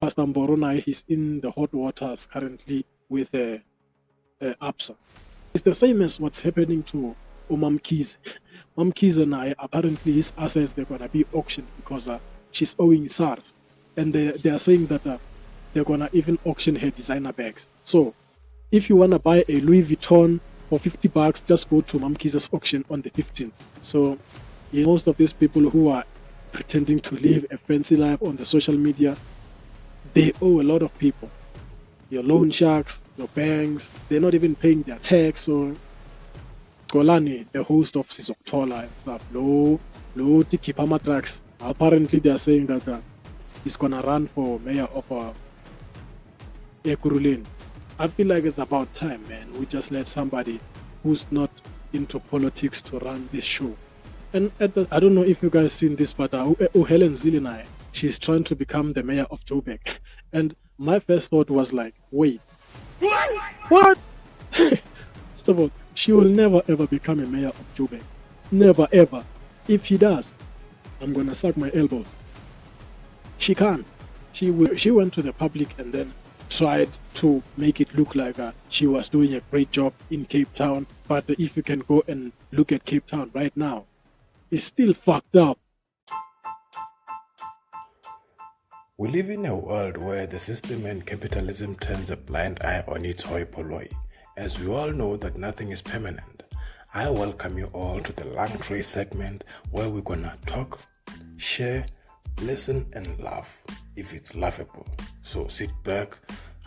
Pastor Mboro, he's in the hot waters currently with Absa. It's the same as what's happening to Mamkhize. Mamkhize and apparently his assets, they're going to be auctioned because she's owing SARS. And they are saying that they're going to even auction her designer bags. So if you want to buy a Louis Vuitton for $50, just go to Mamkhize's auction on the 15th. So most of these people who are pretending to live a fancy life on the social media, they owe a lot of people. Your loan sharks, your banks, they're not even paying their tax. So Xolani, the host of Sizok'thola and stuff, low Tikipama tracks. Apparently they are saying that he's gonna run for mayor of Ekurhuleni. I feel like it's about time, man. We just let somebody who's not into politics to run this show. And I don't know if you guys seen this, but Helen Zille, she's trying to become the mayor of Joburg. And my first thought was like, wait, what? First of all, she will never ever become a mayor of Joburg. Never ever. If she does, I'm gonna suck my elbows. She can't. She went to the public and then tried to make it look like she was doing a great job in Cape Town. But if you can go and look at Cape Town right now, it's still fucked up. We live in a world where the system and capitalism turns a blind eye on its hoi polloi. As we all know that nothing is permanent, I welcome you all to the LungTrey segment where we're gonna talk, share, listen and laugh if it's laughable. So sit back,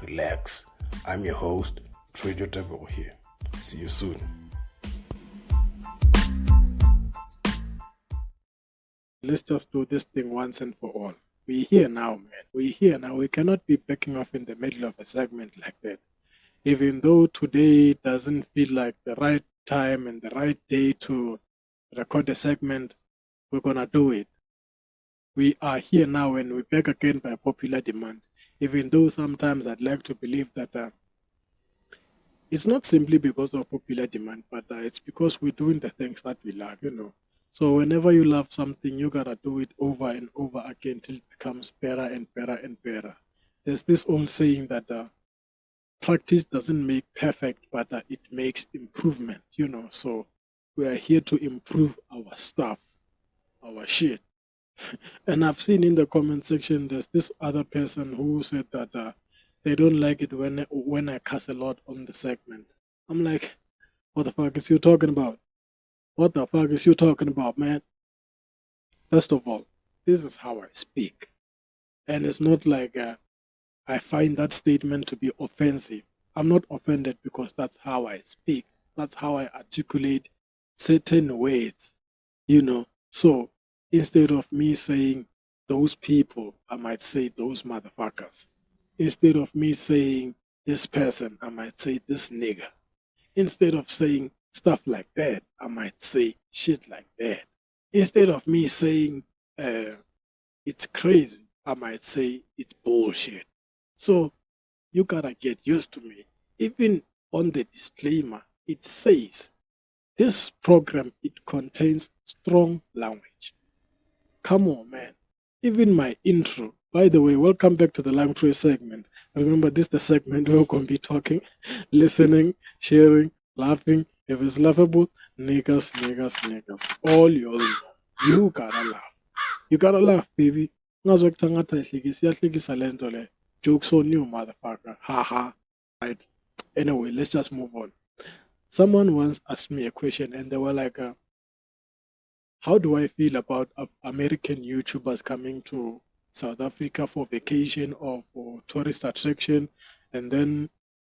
relax. I'm your host, Sizok'thola here. See you soon. Let's just do this thing once and for all. We're here now, man. We're here now. We cannot be backing off in the middle of a segment like that. Even though today doesn't feel like the right time and the right day to record a segment, we're gonna do it. We are here now and we're back again by popular demand. Even though sometimes I'd like to believe that it's not simply because of popular demand, but it's because we're doing the things that we love, you know. So whenever you love something, you gotta do it over and over again till it becomes better and better and better. There's this old saying that practice doesn't make perfect, but it makes improvement, you know. So we are here to improve our stuff, our shit. And I've seen in the comment section, there's this other person who said that they don't like it when I cuss a lot on the segment. I'm like, what the fuck is you talking about? What the fuck is you talking about, man? First of all, this is how I speak. And it's not like I find that statement to be offensive. I'm not offended because that's how I speak. That's how I articulate certain words, you know. So instead of me saying those people, I might say those motherfuckers. Instead of me saying this person, I might say this nigga. Instead of saying stuff like that, I might say shit like that. Instead of me saying it's crazy, I might say it's bullshit. So you gotta get used to me. Even on the disclaimer, it says this program, it contains strong language. Come on, man. Even my intro. By the way, welcome back to the LungTrey segment. Remember, this is the segment where we're going to be talking, listening, sharing, laughing. If it's laughable, niggas. All you all know. You gotta laugh. You gotta laugh, baby. Jokes on you, motherfucker. Haha. Right. Anyway, let's just move on. Someone once asked me a question and they were like, how do I feel about American YouTubers coming to South Africa for vacation or for tourist attraction, and then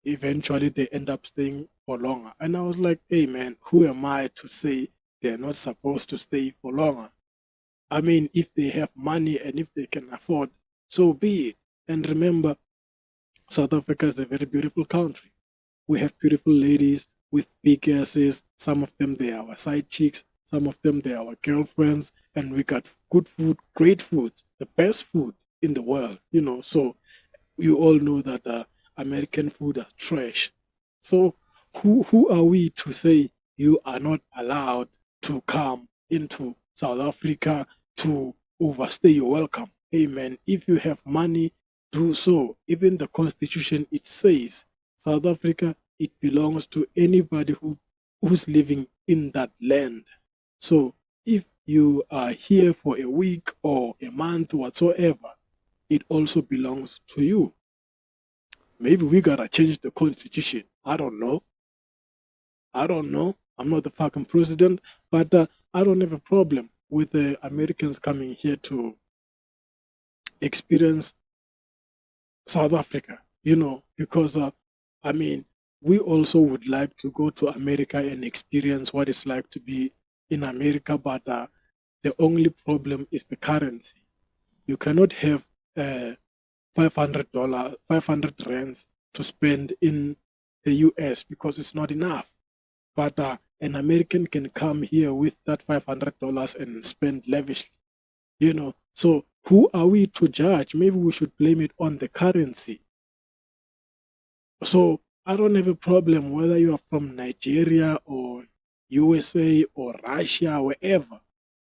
eventually they end up staying for longer? And I was like, hey man, who am I to say they're not supposed to stay for longer? I mean, if they have money and if they can afford, so be it. And remember, South Africa is a very beautiful country. We have beautiful ladies with big asses. Some of them, they are our side chicks. Some of them, they are our girlfriends. And we got good food, great food, the best food in the world, you know. So you all know that American food are trash. So who are we to say you are not allowed to come into South Africa to overstay your welcome? Hey man, if you have money, do so. Even the constitution, it says South Africa, it belongs to anybody who's living in that land. So if you are here for a week or a month whatsoever, it also belongs to you. Maybe we gotta change the constitution. I don't know. I don't know. I'm not the fucking president, but I don't have a problem with the Americans coming here to experience South Africa, because I mean, we also would like to go to America and experience what it's like to be in America, but the only problem is the currency. You cannot have $500, 500 rands to spend in the US because it's not enough. But an American can come here with that $500 and spend lavishly. So who are we to judge? Maybe we should blame it on the currency. So I don't have a problem whether you are from Nigeria or USA or Russia, wherever.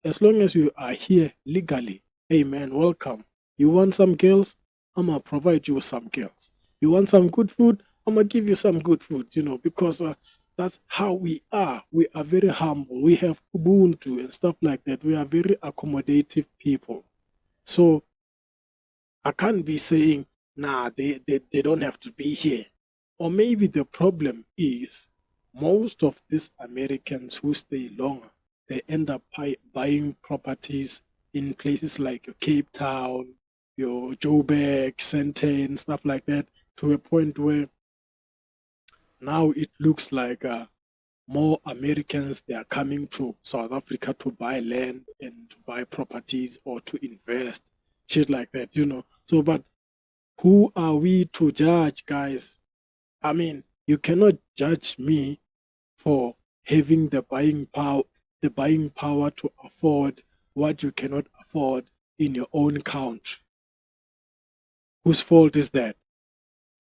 As long as you are here legally, hey man, welcome. You want some girls? I'm going to provide you with some girls. You want some good food? I'm going to give you some good food, because that's how we are. We are very humble. We have Ubuntu and stuff like that. We are very accommodative people. So I can't be saying, nah, they don't have to be here. Or maybe the problem is most of these Americans who stay longer, they end up buying properties in places like Cape Town, your Joburg, Sandton, stuff like that, to a point where now it looks like more Americans, they are coming to South Africa to buy land and to buy properties or to invest, shit like that. So, but who are we to judge, guys? I mean, you cannot judge me for having the buying power to afford what you cannot afford in your own country. Whose fault is that?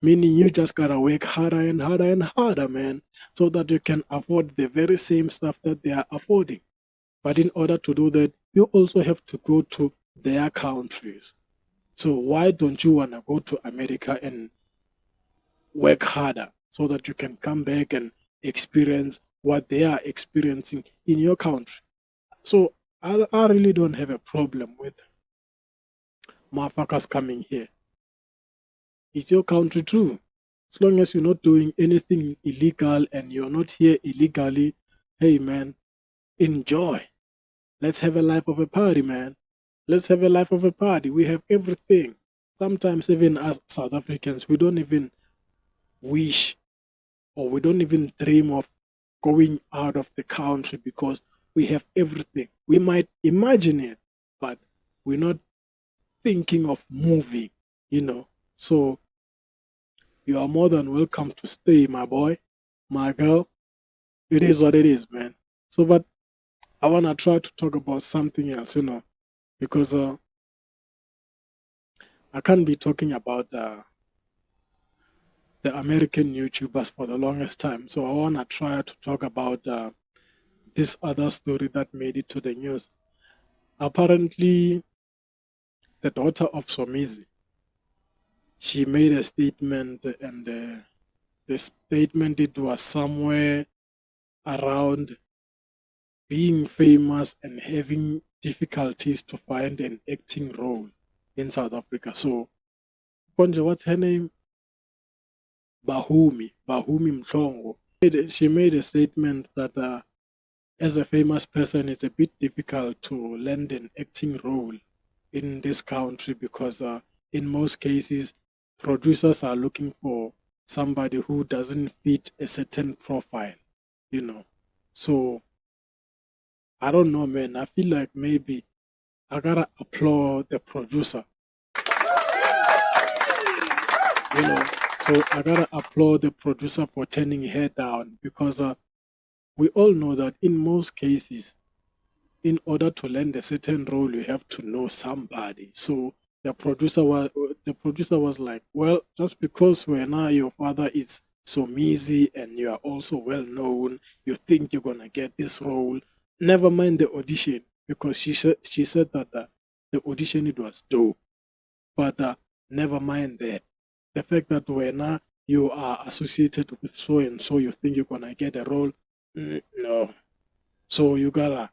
Meaning you just gotta work harder and harder and harder, man, so that you can afford the very same stuff that they are affording. But in order to do that, you also have to go to their countries. So why don't you wanna go to America and work harder so that you can come back and experience what they are experiencing in your country? So I really don't have a problem with motherfuckers coming here. It's your country too. As long as you're not doing anything illegal and you're not here illegally, hey man, enjoy. Let's have a life of a party, man. Let's have a life of a party. We have everything. Sometimes even as South Africans, we don't even wish or we don't even dream of going out of the country because we have everything. We might imagine it, but we're not thinking of moving. So you are more than welcome to stay, my boy, my girl. It is what it is, man. So, but I want to try to talk about something else, because I can't be talking about the American YouTubers for the longest time. So I want to try to talk about this other story that made it to the news. Apparently, the daughter of Somizi, she made a statement, and the statement, it was somewhere around being famous and having difficulties to find an acting role in South Africa. So, Konje, what's her name? Bahumi Mhlongo. She made a statement that as a famous person, it's a bit difficult to land an acting role in this country because in most cases, producers are looking for somebody who doesn't fit a certain profile. So I don't know, man. I feel like maybe I gotta applaud the producer. So I gotta applaud the producer for turning her down because we all know that in most cases, in order to land a certain role, you have to know somebody. So the producer was like, well, just because we're now your father is so easy and you are also well known, you think you're gonna get this role. Never mind the audition, because she said that the audition, it was dope. But never mind that. The fact that when you are associated with so and so, you think you're gonna get a role. No. So you gotta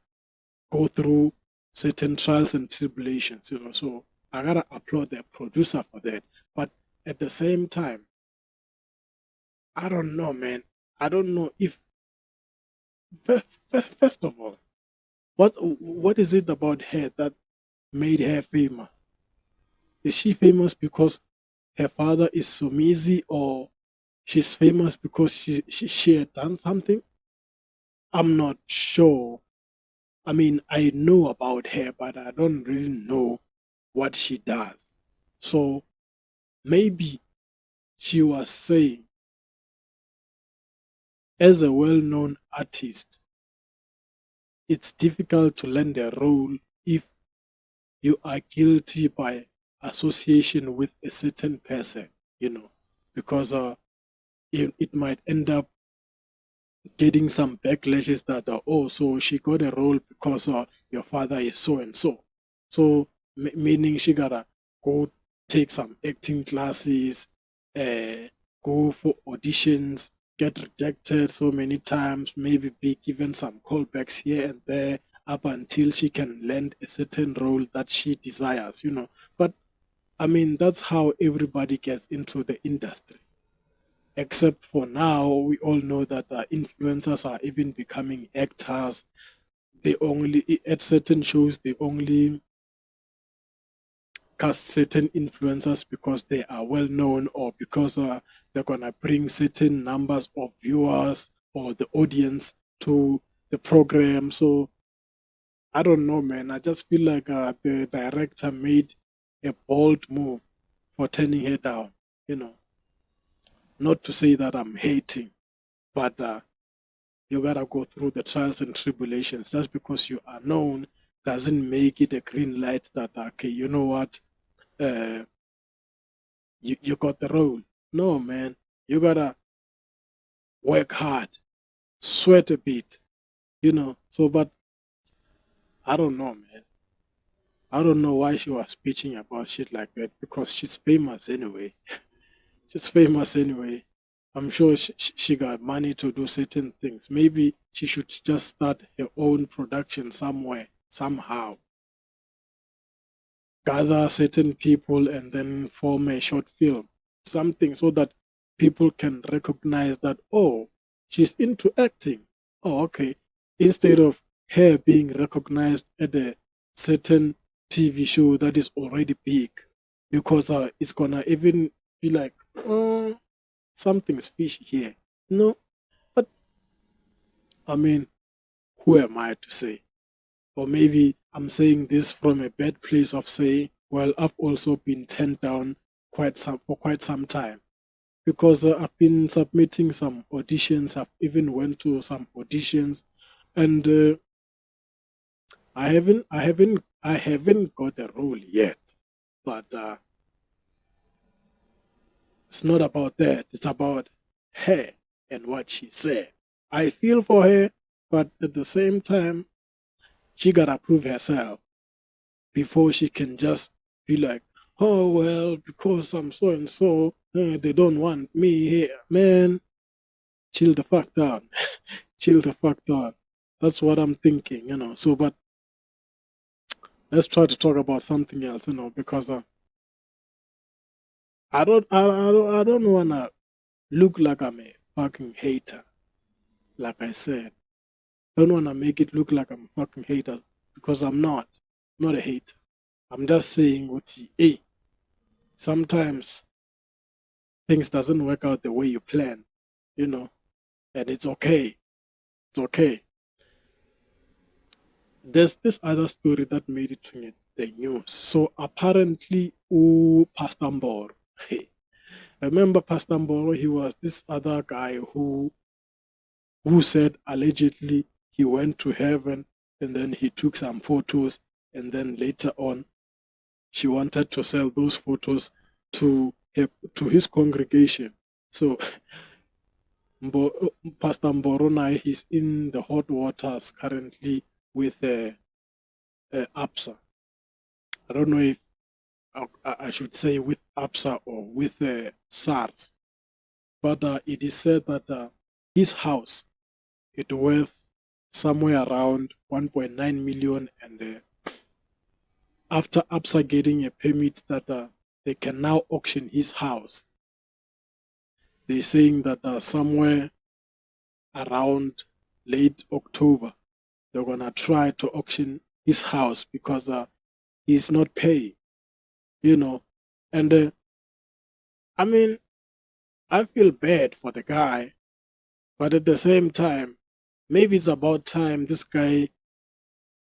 go through certain trials and tribulations, So I gotta applaud the producer for that. But at the same time, I don't know, man. I don't know if first of all, what is it about her that made her famous? Is she famous because her father is Somizi, or she's famous because she had done something? I'm not sure. I mean, I know about her, but I don't really know what she does. So maybe she was saying, as a well known artist, it's difficult to land a role if you are guilty by association with a certain person, because it might end up getting some backlashes that oh, so she got a role because your father is so and so. So meaning she gotta go take some acting classes, uh, go for auditions, get rejected so many times, maybe be given some callbacks here and there up until she can land a certain role that she desires. But I mean, that's how everybody gets into the industry. Except for now, we all know that influencers are even becoming actors. They only, at certain shows, they only cast certain influencers because they are well known, or because they're going to bring certain numbers of viewers or the audience to the program. So I don't know, man. I just feel like the director made a bold move for turning her down. You know, not to say that I'm hating, but you gotta go through the trials and tribulations. Just because you are known doesn't make it a green light that okay, you know what, uh, you got the role. No, man, you gotta work hard, sweat a bit. So, but I don't know, man. I don't know why she was bitching about shit like that, because she's famous anyway. She's famous anyway. I'm sure she got money to do certain things. Maybe she should just start her own production somewhere, somehow. Gather certain people and then form a short film, something, so that people can recognize that, oh, she's into acting. Oh, okay. Instead of her being recognized at a certain TV show that is already big, because it's gonna even be like, oh, something's fishy here. No, but I mean, who am I to say? Or maybe I'm saying this from a bad place of saying, well, I've also been turned down for quite some time, because I've been submitting some auditions. I've even went to some auditions, and I haven't got a role yet. But it's not about that. It's about her and what she said. I feel for her, but at the same time, she gotta prove herself before she can just be like, oh, well, because I'm so and so, they don't want me here. Man, chill the fuck down. Chill the fuck down. That's what I'm thinking. So, but let's try to talk about something else, because I don't wanna look like I'm a fucking hater. Like I said, I don't wanna make it look like I'm a fucking hater, because I'm not. I'm not a hater. I'm just saying hey, sometimes things doesn't work out the way you plan, you know, and it's okay. It's okay. There's this other story that made it to the news. So apparently, Pastor Mboro. Remember Pastor Mboro? He was this other guy who said allegedly he went to heaven, and then he took some photos, and then later on she wanted to sell those photos to his congregation. So Pastor Mboro, he's in the hot waters currently with Absa. I don't know if I should say with Absa or with SARS. But it is said that his house it worth somewhere around 1.9 million, and after Absa getting a permit that they can now auction his house, they're saying that somewhere around late October they're gonna try to auction his house because he's not paying, you know. And I mean, I feel bad for the guy, but at the same time, maybe it's about time this guy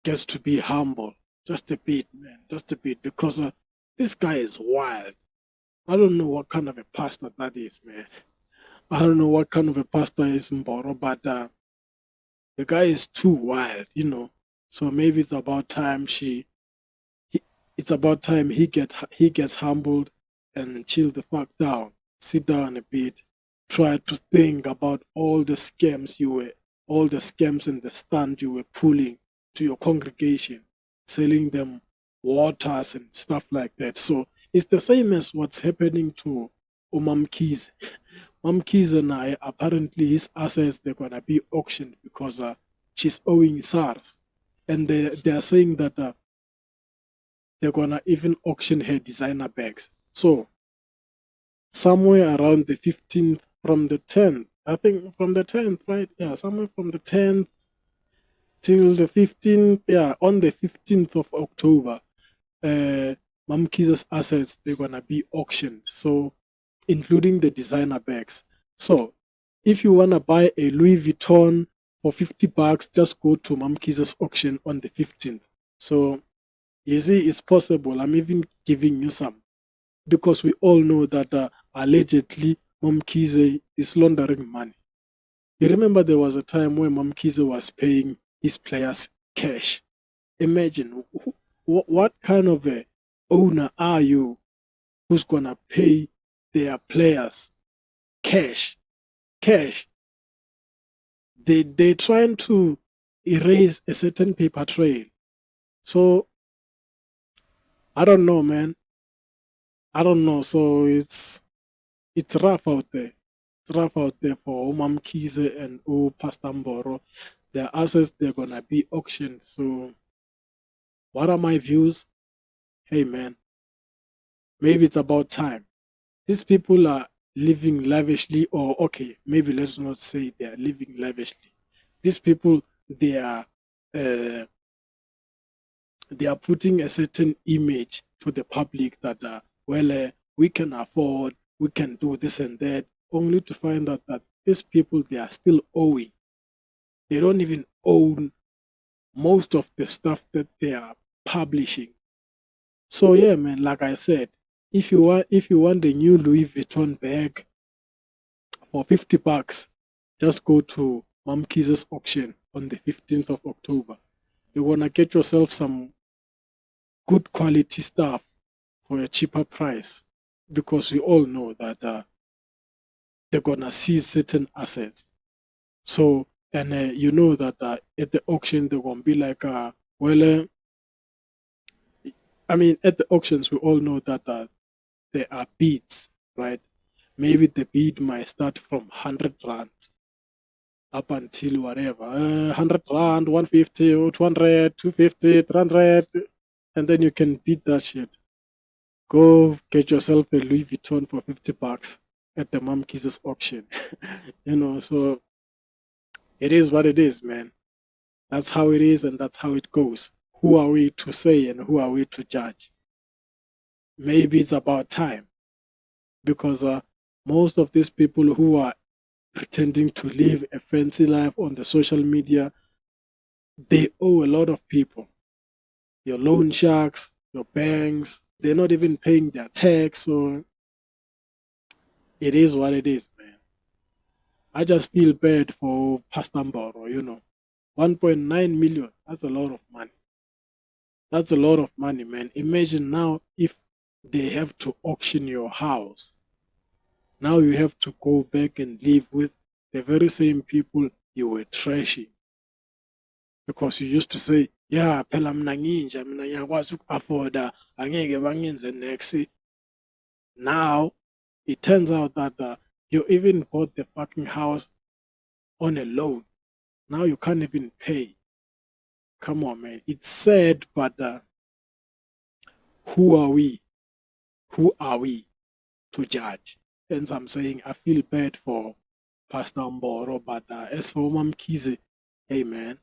gets to be humble just a bit, man, just a bit, because this guy is wild. I don't know what kind of a pastor that is, man. I don't know what kind of a pastor is Mboro, but the guy is too wild, you know. So maybe it's about time he, it's about time he gets humbled and chill the fuck down, sit down a bit, try to think about all the scams and the stunt you were pulling to your congregation, selling them waters and stuff like that. So it's the same as what's happening to Mamkhize. Mamkhize and I, apparently his assets they're gonna be auctioned because she's owing SARS, and they are saying that they're gonna even auction her designer bags. So somewhere around the 15th, from the 10th, I think from the 10th, right? Yeah, somewhere from the 10th till the 15th. Yeah, on the 15th of October, Mamkhize's assets they're gonna be auctioned. So including the designer bags. So if you wanna buy a Louis Vuitton for $50, just go to Mamkhize's auction on the 15th. So you see, it's possible. I'm even giving you some because we all know that allegedly Mamkhize is laundering money. You remember there was a time when Mamkhize was paying his players cash. Imagine what kind of a owner are you who's gonna pay their players cash? Cash. They're trying to erase a certain paper trail. So I don't know, man. I don't know. So it's rough out there. It's rough out there for Mamkhize and Pastor Mboro. Their assets they're gonna be auctioned. So what are my views? Hey man, maybe it's about time. These people are living lavishly, or okay, maybe let's not say they are living lavishly. These people uh, they are putting a certain image to the public that we can afford, we can do this and that, only to find out that these people they are still owing. They don't even own most of the stuff that they are publishing. So yeah, man, like I said, if you want the new Louis Vuitton bag for $50, just go to Mamkhize's auction on the 15th of October. You're gonna get yourself some good quality stuff for a cheaper price because we all know that they're gonna seize certain assets. So and you know that at the auction they're gonna be like, I mean, at the auctions we all know that there are bids, right? Maybe the bid might start from 100 rand up until whatever, 100 rand, 150, or 200, 250, 300, and then you can bid that shit. Go get yourself a Louis Vuitton for $50 at the Mamkhize's auction. You know, so it is what it is, man. That's how it is, and that's how it goes. Who are we to say and who are we to judge? Maybe it's about time because most of these people who are pretending to live a fancy life on the social media, they owe a lot of people. Your loan sharks, your banks, they're not even paying their tax. So it is what it is, man. I just feel bad for Pastor Mboro, you know. 1.9 million, that's a lot of money. That's a lot of money, man. Imagine now if they have to auction your house. Now you have to go back and live with the very same people you were trashing. Because you used to say, yeah, phela mina nginja, mina ngiyakwazi uku-afforda, angeke bangenze next. Now, it turns out that you even bought the fucking house on a loan. Now you can't even pay. Come on, man. It's sad, but who are we? Who are we to judge? Hence, I'm saying I feel bad for Pastor Mboro, but as for Mamkhize, hey, man,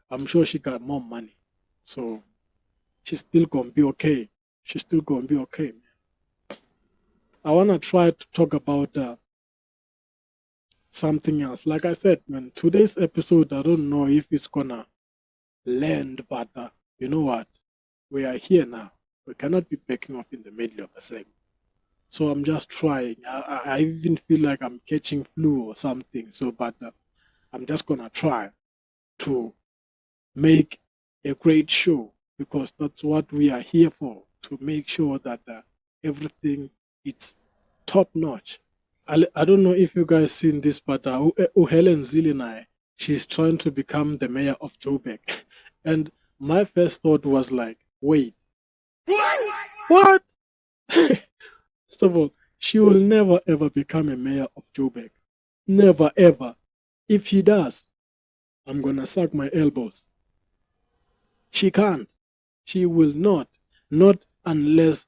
I'm sure she got more money. So she's still gonna be okay. She's still gonna be okay, man. I wanna try to talk about something else. Like I said, man, today's episode, I don't know if it's gonna land, but you know what? We are here now. We cannot be backing off in the middle of a segment. So I'm just trying. I even feel like I'm catching flu or something. So, but I'm just gonna try to make a great show because that's what we are here for, to make sure that everything is top notch. I don't know if you guys seen this, but Helen Zille, she's trying to become the mayor of Joburg. And my first thought was like, wait, what? First of all, she will never ever become a mayor of Joburg. Never ever. If she does, I'm gonna suck my elbows. She can't. She will not. Not unless,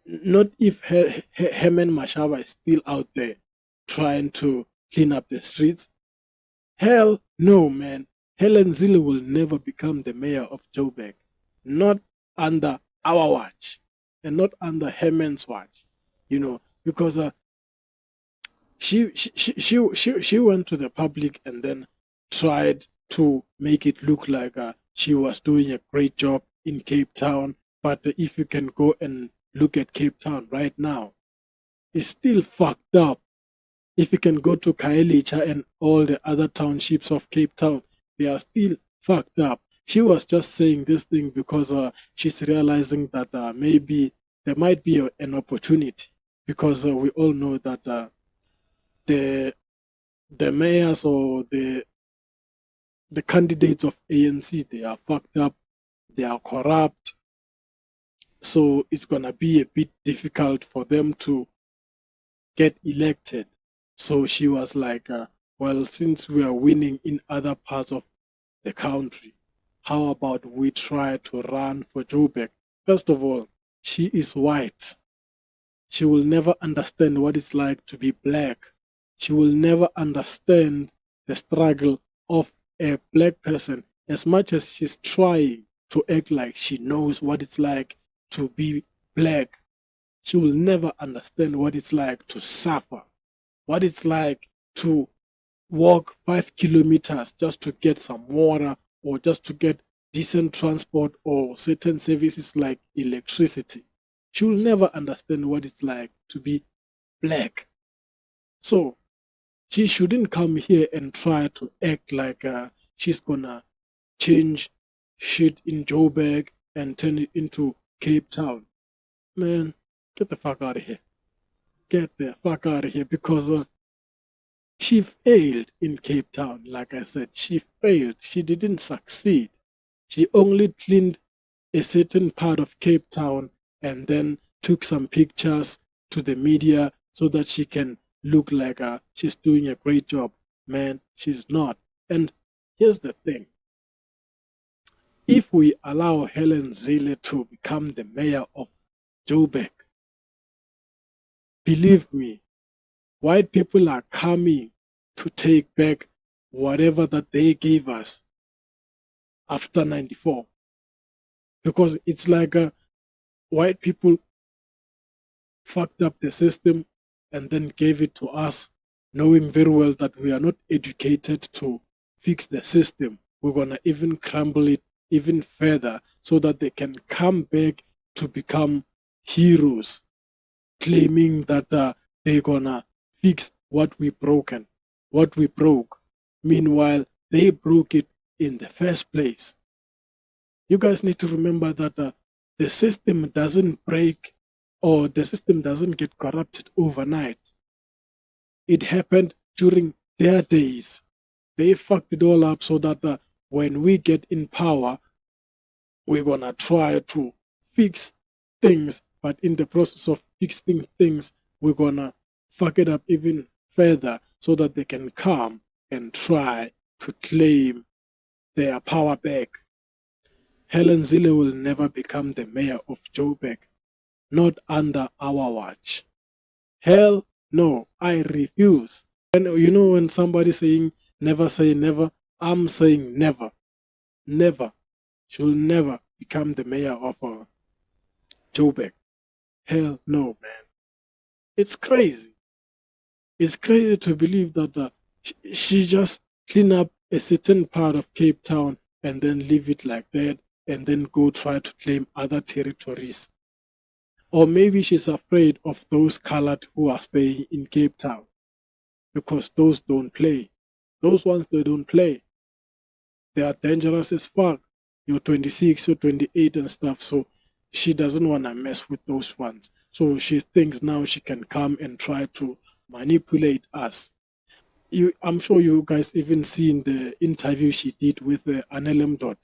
not if Herman Mashaba is still out there trying to clean up the streets. Hell no, man. Helen Zille will never become the mayor of Joburg. Not under our watch and not under Herman's watch. You know, because she went to the public and then tried to make it look like she was doing a great job in Cape Town. But if you can go and look at Cape Town right now, it's still fucked up. If you can go to Kaelicha and all the other townships of Cape Town, they are still fucked up. She was just saying this thing because she's realizing that maybe there might be an opportunity because we all know that the mayors or the candidates of ANC, they are fucked up, they are corrupt, so it's gonna be a bit difficult for them to get elected. So she was like, well, since we are winning in other parts of the country, how about we try to run for Joburg? First of all, she is white. She will never understand what it's like to be black. She will never understand the struggle of a black person as much as she's trying to act like she knows what it's like to be black. She will never understand what it's like to suffer, what it's like to walk 5 kilometers just to get some water or just to get decent transport or certain services like electricity. She will never understand what it's like to be black. So she shouldn't come here and try to act like she's gonna change shit in Joburg and turn it into Cape Town. Man, get the fuck out of here. Get the fuck out of here because she failed in Cape Town. Like I said, she failed. She didn't succeed. She only cleaned a certain part of Cape Town and then took some pictures to the media so that she can look like she's doing a great job. Man, she's not. And here's the thing. If we allow Helen Zille to become the mayor of Joburg, believe me, white people are coming to take back whatever that they gave us after 94. Because it's like white people fucked up the system and then gave it to us, knowing very well that we are not educated to fix the system. We're going to even crumble it even further so that they can come back to become heroes, claiming that they're going to fix what we broken, what we broke. Meanwhile, they broke it in the first place. You guys need to remember that the system doesn't break or the system doesn't get corrupted overnight. It happened during their days. They fucked it all up so that when we get in power, we're gonna try to fix things, but in the process of fixing things, we're gonna fuck it up even further so that they can come and try to claim their power back. Helen Zille will never become the mayor of Joburg, not under our watch. Hell no, I refuse. And when somebody's saying never say never, I'm saying never. Never. She'll never become the mayor of Joburg. Hell no, man. It's crazy. It's crazy to believe that she just clean up a certain part of Cape Town and then leave it like that and then go try to claim other territories. Or maybe she's afraid of those colored who are staying in Cape Town because those don't play. Those ones, they don't play. They are dangerous as fuck. You're 26, you're 28 and stuff. So she doesn't want to mess with those ones. So she thinks now she can come and try to manipulate us. I'm sure you guys even seen the interview she did with Anelem daughter.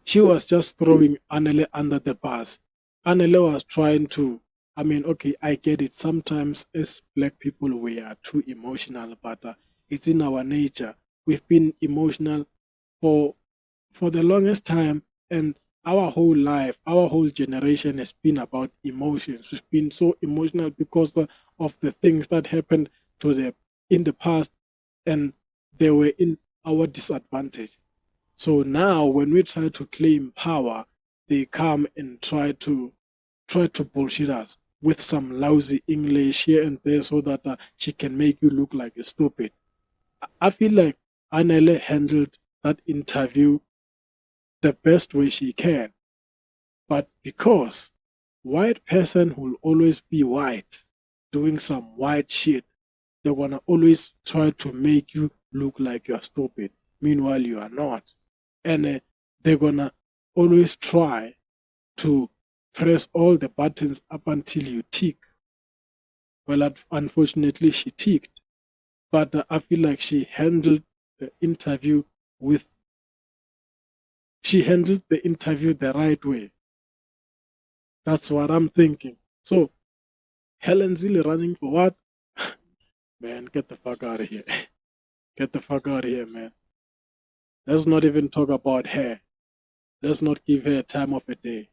She was just throwing Anele under the bus. Anele was trying to, okay, I get it. Sometimes as black people, we are too emotional, but it's in our nature. We've been emotional for the longest time, and our whole life, our whole generation has been about emotions. We've been so emotional because of the things that happened in the past, and they were in our disadvantage. So now, when we try to claim power, they come and try to bullshit us with some lousy English here and there, so that she can make you look like you're stupid. I feel like Anele handled that interview the best way she can, but because white person will always be white, doing some white shit, they're gonna always try to make you look like you're stupid. Meanwhile, you are not. And they're gonna always try to press all the buttons up until you tick. Well, unfortunately, she ticked, but I feel like she handled the interview the right way. That's what I'm thinking. So Helen Zille running for what? Man, get the fuck out of here. Get the fuck out of here, man. Let's not even talk about her. Let's not give her time of a day.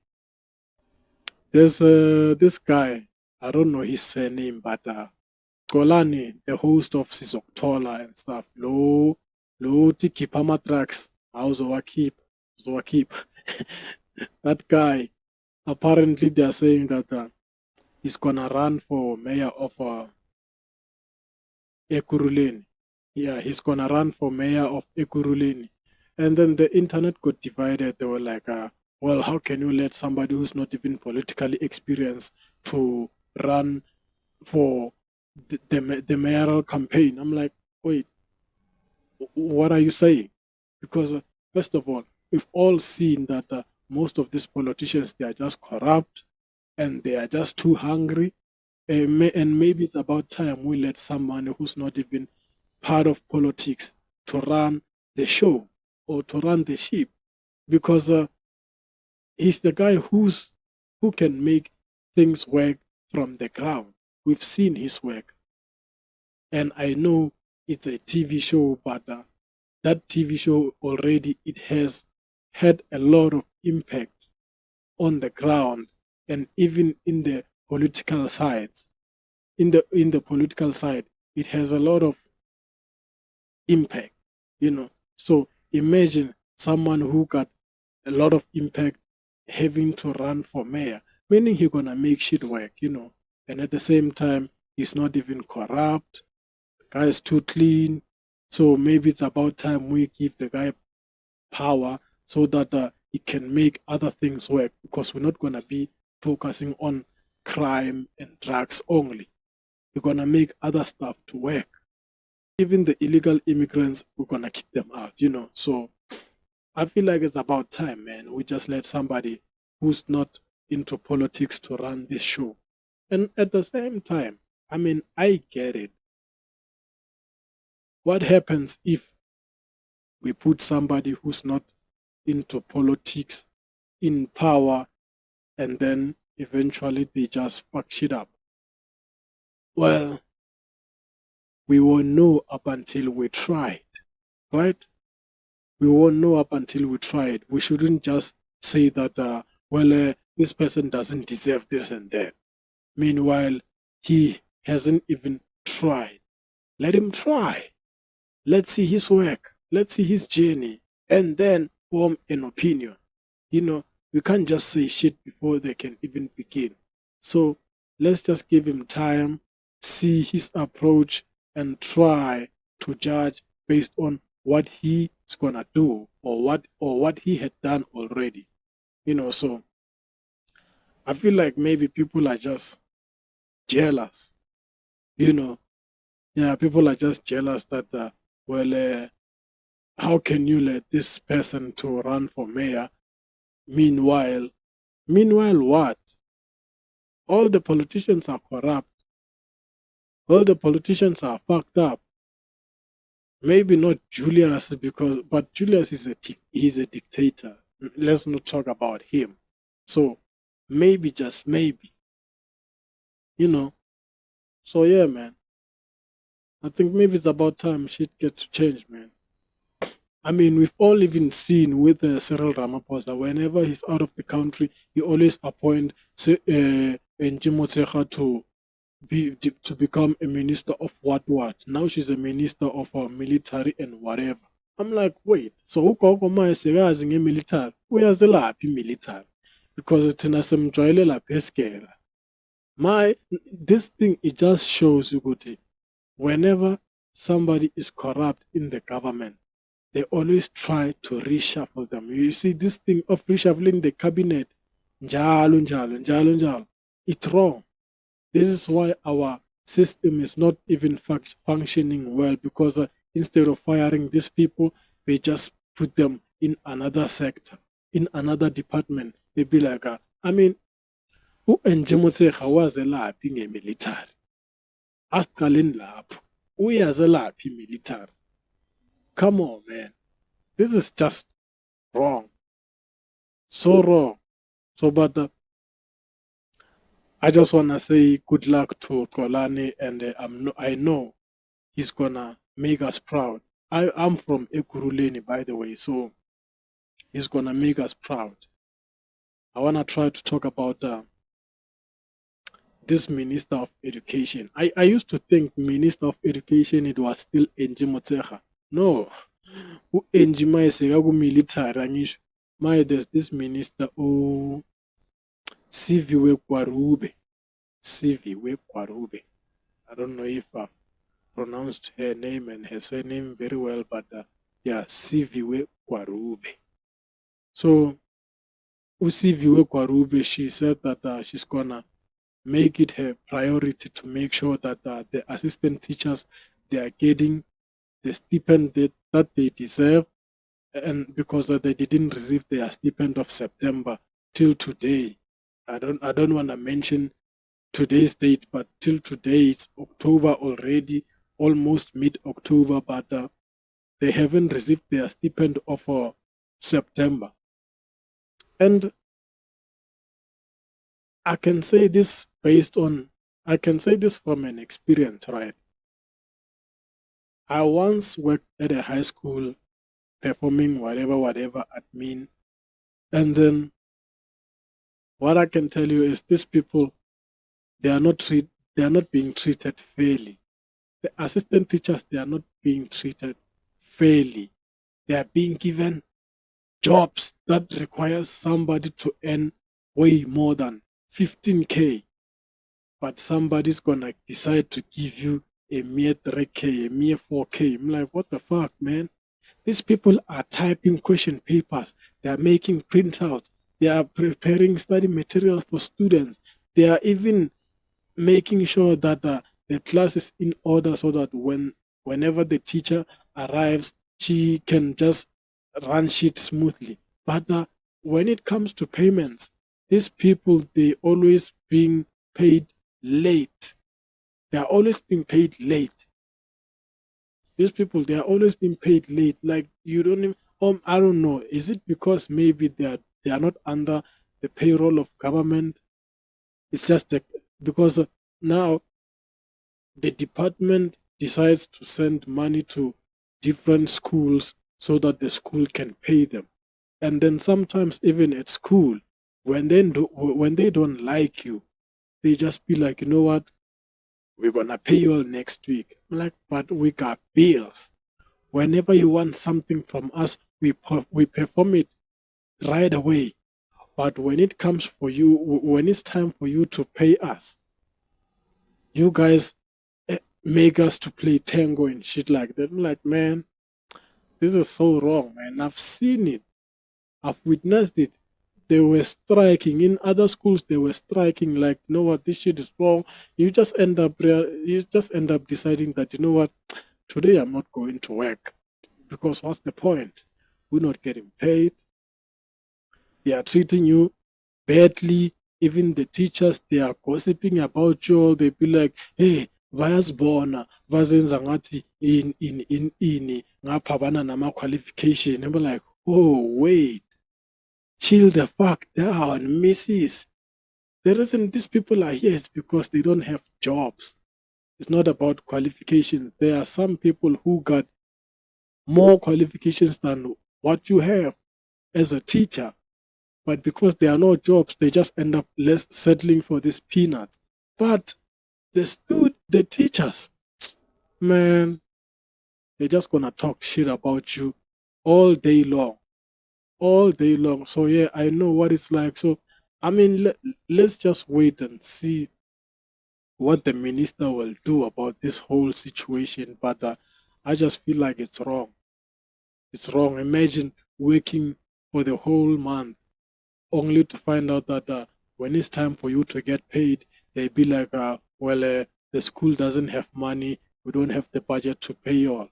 There's this guy, I don't know his surname, but Xolani, the host of Sizok'thola and stuff. Lo keep tracks. Keep. That guy, apparently they're saying that he's gonna run for mayor of Ekurhuleni. Yeah, he's gonna run for mayor of Ekurhuleni. And then the internet got divided. They were like, well, how can you let somebody who's not even politically experienced to run for the mayoral campaign? I'm like, wait, what are you saying? Because first of all, we've all seen that most of these politicians, they are just corrupt and they are just too hungry. And maybe it's about time we let someone who's not even part of politics to run the show or to run the ship, because he's the guy who can make things work from the ground. We've seen his work, and I know it's a TV show, but that TV show already, it has had a lot of impact on the ground, and even in the political sides. In the political side, it has a lot of impact, So imagine someone who got a lot of impact having to run for mayor, meaning he's gonna make shit work, And at the same time, he's not even corrupt. The guy is too clean. So maybe it's about time we give the guy power so that he can make other things work, because we're not gonna be focusing on crime and drugs only. We're gonna make other stuff to work. Even the illegal immigrants, we're gonna kick them out, So I feel like it's about time, man. We just let somebody who's not into politics to run this show. And at the same time, I get it. What happens if we put somebody who's not into politics, in power, and then eventually they just fuck shit up. Well, we won't know up until we try, right? We won't know up until we try it. We shouldn't just say that, this person doesn't deserve this and that. Meanwhile, he hasn't even tried. Let him try. Let's see his work. Let's see his journey. And then form an opinion. We can't just say shit before they can even begin. So let's just give him time, see his approach, and try to judge based on what he's gonna do or what he had done already. So I feel like maybe people are just jealous. Yeah, people are just jealous that how can you let this person to run for mayor? Meanwhile, what? All the politicians are corrupt. All the politicians are fucked up. Maybe not Julius, but Julius he's a dictator. Let's not talk about him. So maybe, just maybe, you know. So yeah, man. I think maybe it's about time shit get to change, man. I mean, we've all even seen with Cyril Ramaphosa, whenever he's out of the country, he always appoint Njimotsecha to become a minister of what. Now she's a minister of military and whatever. I'm like, wait, so ugogo manje sekazi nge-military? Uyazelaphi military? Because thina semjwayelela pheskera. This thing, it just shows you ukuthi whenever somebody is corrupt in the government, they always try to reshuffle them. You see this thing of reshuffling the cabinet, njalo, njalo, njalo, njalo. It's wrong. This is why our system is not even functioning well, because instead of firing these people, they just put them in another sector, in another department. They be like, u-Njimotsecha wazelaphi nge-military? Asiqaleni lapho. Uyazelaphi military? Come on, man. This is just wrong. So wrong. So, but I just want to say good luck to Xolani, and I know he's going to make us proud. I'm from Ekurhuleni, by the way, so he's going to make us proud. I want to try to talk about this Minister of Education. I used to think Minister of Education, it was still Njimotsecha. No. U-Njimotsecha military angisho. There's this minister, Siviwe Kwarube. I don't know if I've pronounced her name and her surname very well, but yeah, Siviwe Kwarube. So, Siviwe Kwarube, she said that she's gonna make it her priority to make sure that the assistant teachers, they are getting the stipend that they deserve, and because they didn't receive their stipend of September till today. I don't want to mention today's date, but till today it's October already, almost mid-October, but they haven't received their stipend of September. And I can say this from an experience, right? I once worked at a high school performing whatever admin, and then what I can tell you is these people, they are not being treated fairly. The assistant teachers, they are not being treated fairly. They are being given jobs that requires somebody to earn way more than 15K, but somebody's gonna decide to give you a mere 3K, a mere 4K. I'm like, what the fuck, man? These people are typing question papers. They are making printouts. They are preparing study materials for students. They are even making sure that the class is in order, so that whenever the teacher arrives, she can just run shit smoothly. But when it comes to payments, these people, they always being paid late. They are always being paid late. These people, they are always being paid late. Like, you don't even, I don't know. Is it because maybe they are not under the payroll of government? It's just because now the department decides to send money to different schools so that the school can pay them. And then sometimes even at school, when they don't like you, they just be like, you know what, we're gonna pay you all next week. I'm like, but we got bills. Whenever you want something from us, we perform it right away. But when it comes for you, when it's time for you to pay us, you guys make us to play tango and shit like that. I'm like, man, this is so wrong, man. I've seen it. I've witnessed it. They were striking in other schools. They were striking like, you know what, this shit is wrong. You just end up deciding that, you know what, today I'm not going to work because what's the point? We're not getting paid. They are treating you badly. Even the teachers, they are gossiping about you. All they be like, hey, bayasibona bazenza ngathi ini ngapha bana nama qualification. And be like, oh wait, chill the fuck down, Mrs. The reason these people are here is because they don't have jobs. It's not about qualifications. There are some people who got more qualifications than what you have as a teacher. But because there are no jobs, they just end up less settling for these peanuts. But the teachers, man, they're just gonna talk shit about you all day long. All day long. So yeah, I know what it's like. So I mean, let's just wait and see what the minister will do about this whole situation. But I just feel like it's wrong. It's wrong. Imagine working for the whole month only to find out that when it's time for you to get paid, they be like, the school doesn't have money. We don't have the budget to pay you all.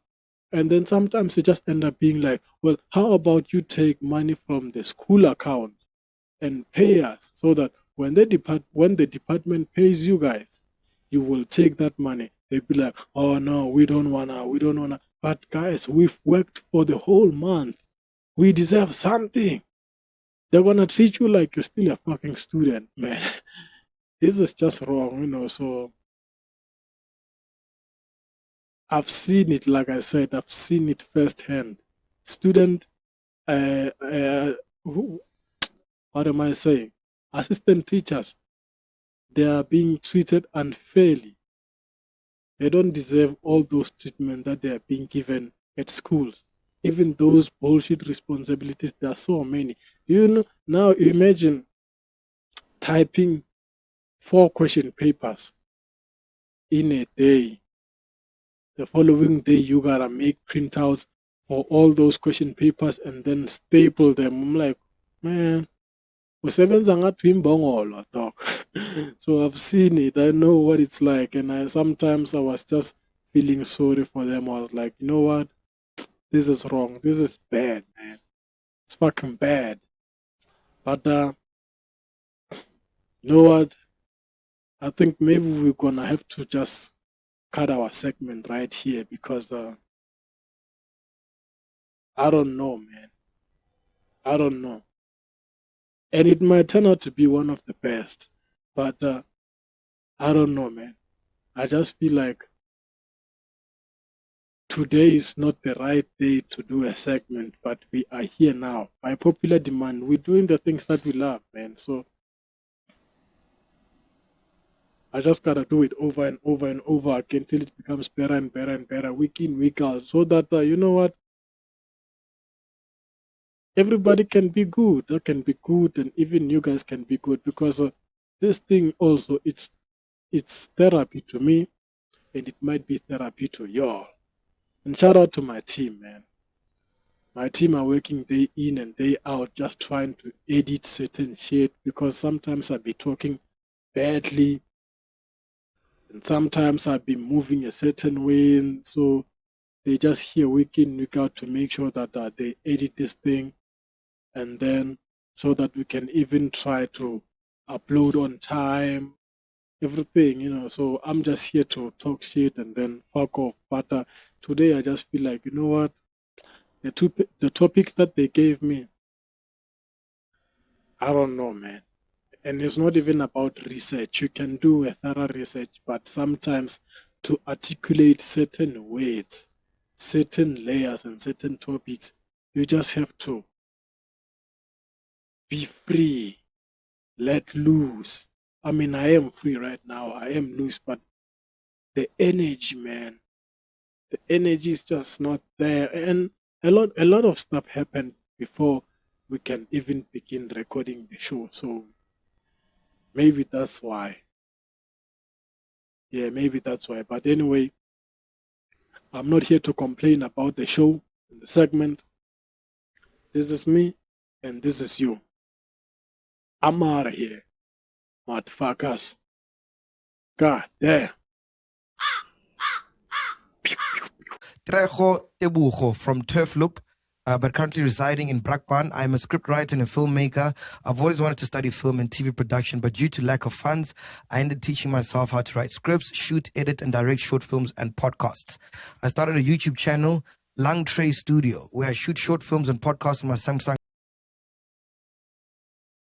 And then sometimes they just end up being like, well, how about you take money from the school account and pay us so that when the department pays you guys, you will take that money. They'd be like, oh no, we don't wanna. But guys, we've worked for the whole month. We deserve something. They're gonna treat you like you're still a fucking student, man. This is just wrong, you know. So I've seen it, like I said, I've seen it firsthand. Student, uh, uh, who, what am I saying? Assistant teachers, they are being treated unfairly. They don't deserve all those treatment that they are being given at schools. Even those bullshit responsibilities, there are so many. You know, now imagine typing 4 question papers in a day. The following day, you gotta make printouts for all those question papers and then staple them. I'm like, man, usebenza ngathi imbongolo, dog. So I've seen it. I know what it's like, and sometimes I was just feeling sorry for them. I was like, you know what? This is wrong. This is bad, man. It's fucking bad. But you know what? I think maybe we're gonna have to just cut our segment right here because I don't know, man. I don't know. And it might turn out to be one of the best, but I don't know, man. I just feel like today is not the right day to do a segment, but we are here now by popular demand. We're doing the things that we love, man. So I just gotta do it over and over and over again till it becomes better and better and better, week in, week out, so that you know what, everybody can be good. I can be good, and even you guys can be good because this thing also it's therapy to me, and it might be therapy to y'all. And shout out to my team, man. My team are working day in and day out just trying to edit certain shit because sometimes I'll be talking badly and sometimes I'll be moving a certain way. And so they just here week in, week out to make sure that they edit this thing and then so that we can even try to upload on time, everything, you know. So I'm just here to talk shit and then fuck off. But today I just feel like, you know what? the topics that they gave me, I don't know, man. And it's not even about research. You can do a thorough research, but sometimes to articulate certain words, certain layers, and certain topics, you just have to be free, let loose. I mean, I am free right now. I am loose, but the energy, man, the energy is just not there. And a lot of stuff happened before we can even begin recording the show. So maybe that's why. Yeah, maybe that's why. But anyway, I'm not here to complain about the show, the segment. This is me, and this is you. I'm out of here, motherfuckers. God damn. Trejo Tebugo from Turf Loop, but currently residing in Brakpan. I'm a scriptwriter and a filmmaker. I've always wanted to study film and TV production, but due to lack of funds, I ended teaching myself how to write scripts, shoot, edit, and direct short films and podcasts. I started a YouTube channel, LungTrey Studio, where I shoot short films and podcasts on my Samsung